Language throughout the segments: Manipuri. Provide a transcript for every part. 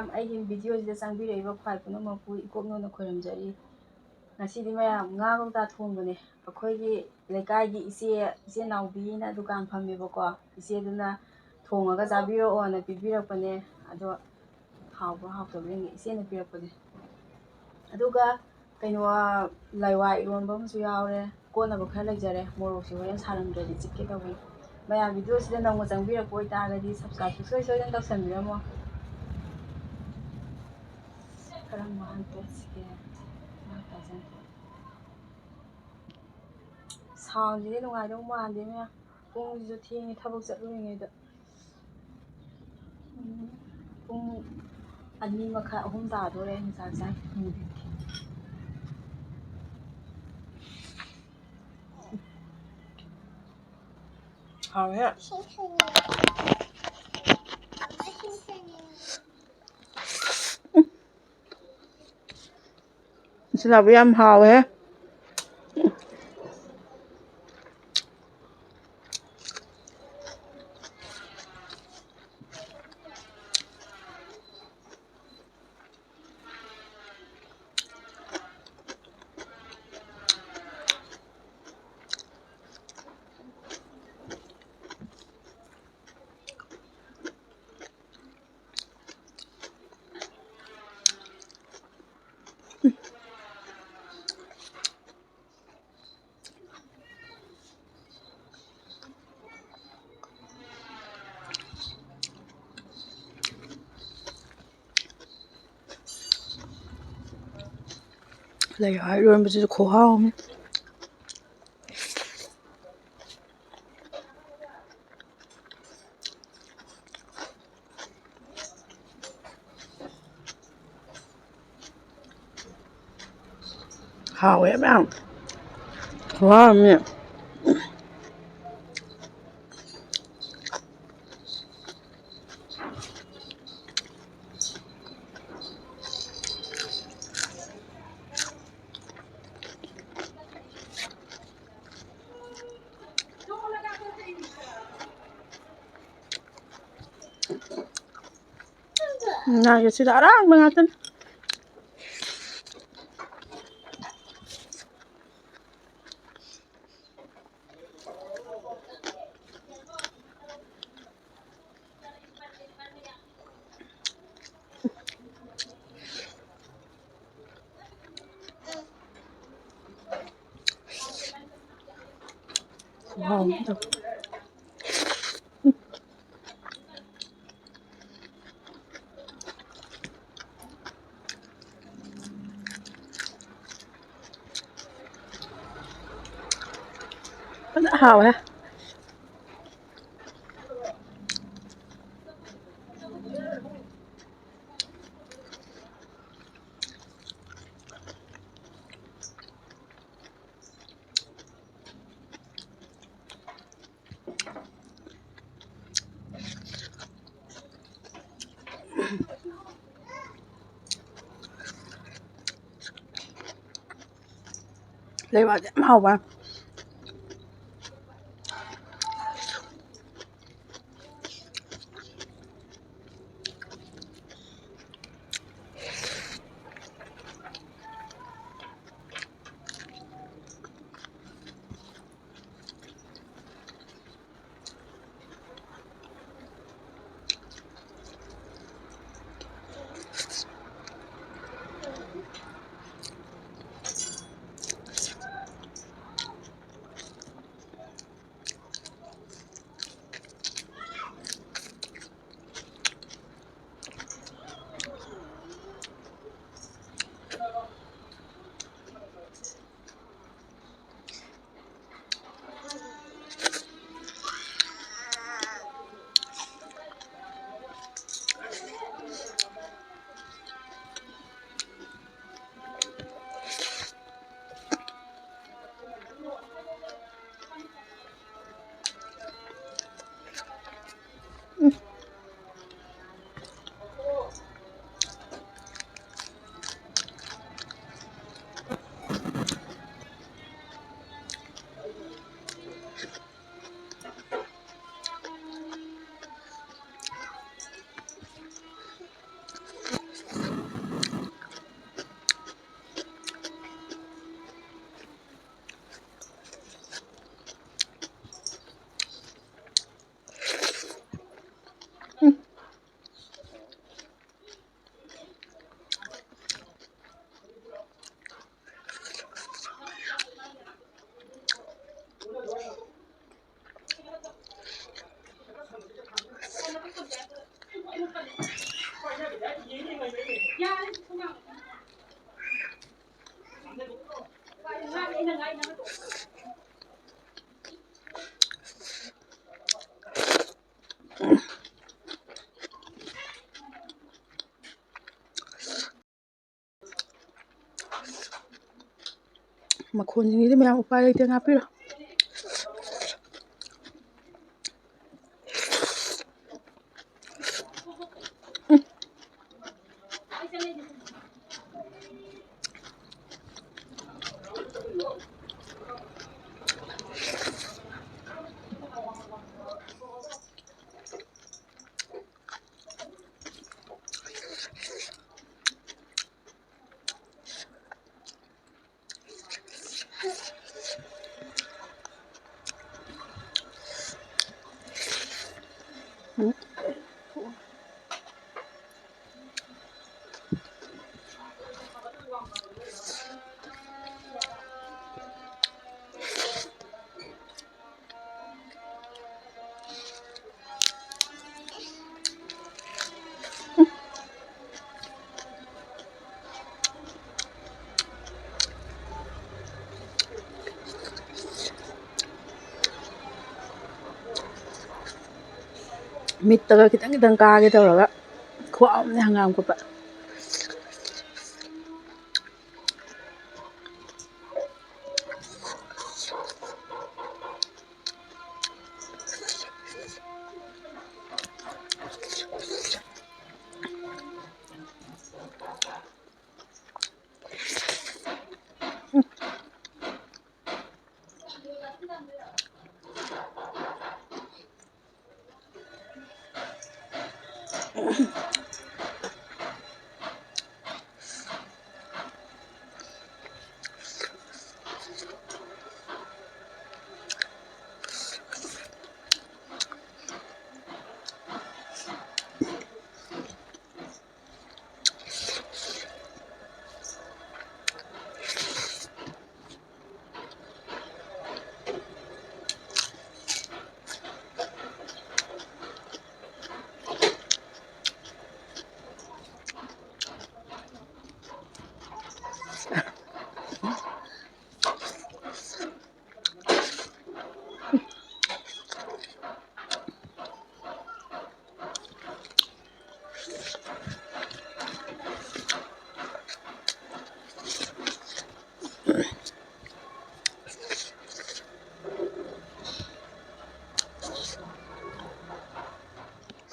ꯃꯌꯥꯝ ꯑꯩꯒꯤ ꯚꯤꯗꯤꯑꯣꯁꯤꯗ ꯆꯪꯕꯤꯔꯛꯏꯕ ꯈ꯭ꯋꯥꯏ ꯄꯨꯝꯅꯃꯛꯄꯨ ꯏꯀꯣꯛꯅꯅ ꯈꯣꯏꯔꯝꯖꯔꯤ ꯉꯁꯤꯗꯤ ꯃꯌꯥꯝ ꯉꯥ ꯀꯧꯇꯥ ꯊꯣꯡꯕꯅꯦ ꯑꯩꯈꯣꯏꯒꯤ ꯂꯩꯀꯥꯏꯒꯤ ꯏꯆꯦ ꯅꯥꯎꯕꯤꯅ ꯗꯨꯀꯥꯟ ꯐꯝꯃꯦꯕꯀꯣ ꯏꯆꯦꯗꯨꯅ ꯊꯣꯡꯉꯒ ꯆꯥꯕꯤꯔꯛꯑꯣꯅ ꯄꯤꯕꯤꯔꯛꯄꯅꯦ ꯑꯗꯣ ꯍꯥꯎꯕ꯭ꯔꯥ ꯍꯥꯎꯇꯕ꯭ꯔꯥ ꯏꯆꯦꯅ ꯄꯤꯔꯛꯄꯅꯦ ꯑꯗꯨꯒ ꯀꯩꯅꯣ ꯂꯥꯏꯋꯥ ꯏꯔꯣꯟꯕ ꯑꯃꯁꯨ ꯌꯥꯎꯔꯦ ꯀꯣꯠꯅꯕ ꯈꯔ ꯂꯩꯖꯔꯦ ꯃꯣꯔꯣꯛꯁꯦ ꯍꯣꯔꯦꯟ ꯁꯥꯔꯝꯗ꯭ꯔꯗꯤ ꯆꯤꯛꯀꯦ ꯇꯧꯕꯅꯤ ꯃꯌꯥꯝ ꯚꯤꯗꯤꯑꯣꯁꯤꯗ ꯅꯧꯅ ꯆꯪꯕꯤꯔꯛꯄ ꯑꯣꯏꯇꯥꯔꯒꯗꯤ ꯁꯕꯁꯀ꯭ꯔꯥꯏꯕ ꯁꯨꯡꯁꯣꯏ ꯁꯣꯏꯗꯅ ꯇꯧꯁꯟꯕꯤꯔꯝꯃꯣ ꯀꯔꯝꯕ ꯍꯟꯇꯣꯛꯁꯤꯒꯦ ꯁꯥꯎꯟꯁꯤꯗꯤ ꯅꯨꯡꯉꯥꯏꯗꯧ ꯃꯥꯟꯗꯦ ꯃꯌꯥꯝ ꯄꯨꯡꯁꯤꯁꯨ ꯊꯦꯡꯉꯦ ꯊꯕꯛ ꯆꯠꯂꯨꯔꯤꯉꯩꯗ ꯄꯨꯡ 2:30 3 ꯇꯥꯗꯣꯔꯦ ꯑꯩꯅ ꯆꯥꯛ ꯆꯥꯏ ꯍꯥꯎꯋꯦ ꯁꯤꯂꯥꯕ ꯌꯥꯝ ꯍꯥꯎꯋꯦ ꯂꯩꯋꯥ ꯏꯔꯣꯟꯕꯁꯤꯁꯨ ꯈꯨꯍꯥꯎ ꯑꯃ ꯍꯥꯎꯋꯦ ꯃꯌꯥꯝ ꯈꯨꯍꯥꯎ ꯑꯃꯅꯦ ꯉꯥꯒꯤꯁꯤꯗ ꯑꯔꯥꯡꯕ ꯉꯥꯛꯇꯅꯤ ꯈꯨꯍꯥꯎ ꯑꯃ ꯇꯧꯋꯦ ꯐꯖꯅ ꯍꯥꯎꯋꯦ ꯂꯩꯋꯥꯁꯦ ꯌꯥꯝ ꯍꯥꯎꯕ ꯃꯈꯣꯟꯁꯤꯡꯁꯤꯗꯤ ꯃꯌꯥꯝ ꯎꯄꯥꯏ ꯂꯩꯇꯦ ꯉꯥꯛꯄꯤꯔꯣ ꯃꯤꯠꯇꯒ ꯈꯤꯇꯪ ꯈꯤꯇꯪ ꯀꯥꯒꯦ ꯇꯧꯔꯒ ꯈ꯭ꯋꯥꯡꯅꯦ ꯍꯪꯒꯥꯝ ꯈꯨꯠꯄ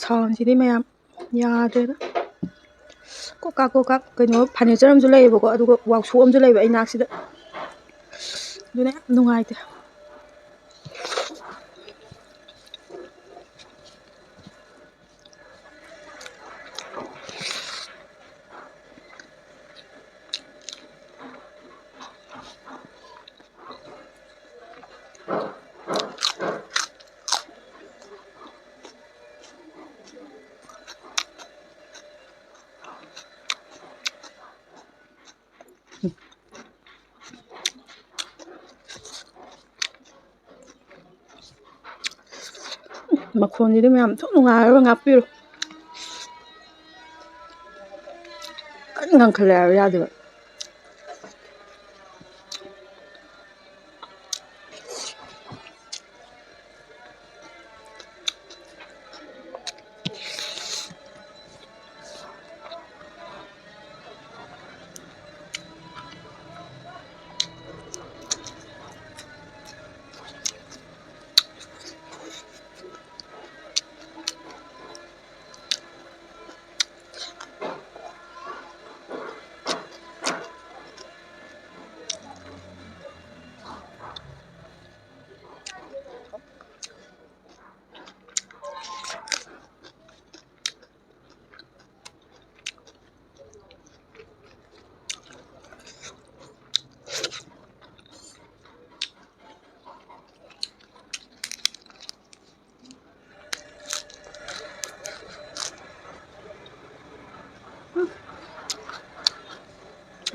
ꯁꯥꯎꯟꯁꯤꯗꯤ ꯃꯌꯥꯝ ꯌꯥꯗ꯭ꯔꯦꯗ ꯀꯣꯀꯥꯛ ꯀꯣꯀꯥꯛ ꯀꯩꯅꯣ ꯐꯔꯅꯤꯆꯔ ꯑꯃꯁꯨ ꯂꯩꯌꯦꯕꯀꯣ ꯑꯗꯨꯒ ꯋꯥꯛꯁꯣꯞ ꯑꯃꯁꯨ ꯂꯩꯕ ꯑꯩ ꯅꯥꯛꯁꯤꯗ ꯑꯗꯨꯅ ꯌꯥꯝ ꯅꯨꯡꯉꯥꯏꯇꯦ ꯃꯈꯣꯟꯁꯤꯗꯤ ꯃꯌꯥꯝ ꯊꯨꯝ ꯅꯨꯡꯉꯥꯏꯔꯒ ꯉꯥꯛꯄꯤꯔꯣ ꯀꯟꯅ ꯉꯪꯈꯠꯂꯦ ꯍꯥꯏꯕ ꯌꯥꯗꯦꯕ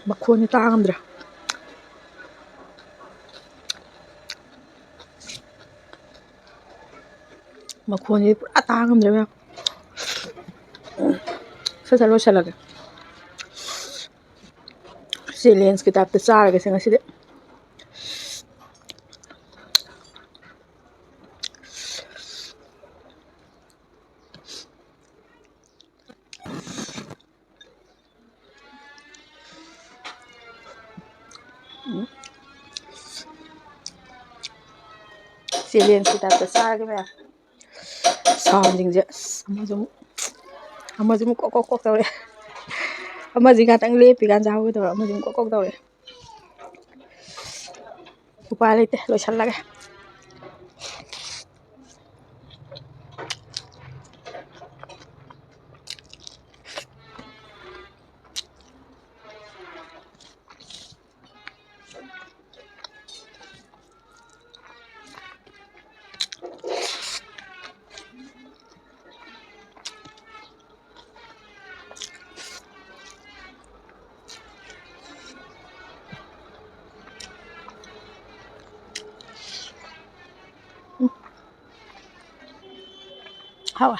ꯃꯈꯣꯟꯁꯦ ꯇꯥꯉꯝꯗ꯭ꯔꯦ ꯃꯈꯣꯟꯁꯤ ꯄꯨꯔꯥ ꯇꯥ ꯉꯝꯗ꯭ꯔꯦ ꯃꯌꯥꯝ ꯁꯠ ꯁꯠ ꯂꯣꯏꯁꯤꯜꯂꯒꯦ ꯆꯦꯂꯦꯟꯖꯀꯤ ꯇꯥꯏꯞꯇ ꯆꯥꯔꯒꯦꯁꯦ ꯉꯁꯤꯗꯤ ꯆꯦꯂꯦꯟꯖꯀꯤ ꯇꯥꯏꯞꯇ ꯆꯥꯔꯒꯦ ꯃꯌꯥꯝ ꯁꯥꯎꯟꯁꯤꯡꯁꯦ ꯑꯃꯁꯨ ꯑꯃꯨꯛ ꯀꯣꯛ ꯀꯣꯛ ꯀꯣꯛ ꯇꯧꯔꯦ ꯑꯃꯁꯤ ꯉꯥꯛꯇꯪ ꯂꯦꯞꯄꯤꯀꯥꯟ ꯆꯥꯍꯧꯒꯦ ꯇꯧꯔꯦ ꯑꯃꯁꯨ ꯑꯃꯨꯛ ꯀꯣꯛ ꯀꯣꯛ ꯇꯧꯔꯦ ꯎꯄꯥꯏ ꯂꯩꯇꯦ ꯂꯣꯏꯁꯤꯜꯂꯒꯦ ꯍꯥꯎꯋꯦ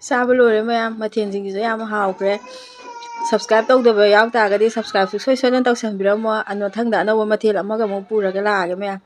ꯆꯥꯕ ꯂꯣꯏꯔꯦ ꯃꯌꯥꯝ ꯃꯊꯦꯜꯁꯤꯡꯁꯤꯁꯨ ꯌꯥꯝ ꯍꯥꯎꯈ꯭ꯔꯦ ꯁꯕꯁꯀ꯭ꯔꯥꯏꯕ ꯇꯧꯗꯕ ꯌꯥꯎ ꯇꯥꯔꯒꯗꯤ ꯁꯕꯁꯀ꯭ꯔꯥꯏꯕ ꯁꯨꯡꯁꯣꯏ ꯁꯣꯏꯗꯅ ꯇꯧꯁꯟꯕꯤꯔꯝꯃꯣ ꯃꯊꯪꯗ ꯑꯅꯧꯕ ꯃꯊꯦꯜ ꯑꯃꯒ ꯑꯃꯨꯛ ꯄꯨꯔꯒ ꯂꯥꯛꯑꯒꯦ ꯃꯌꯥꯝ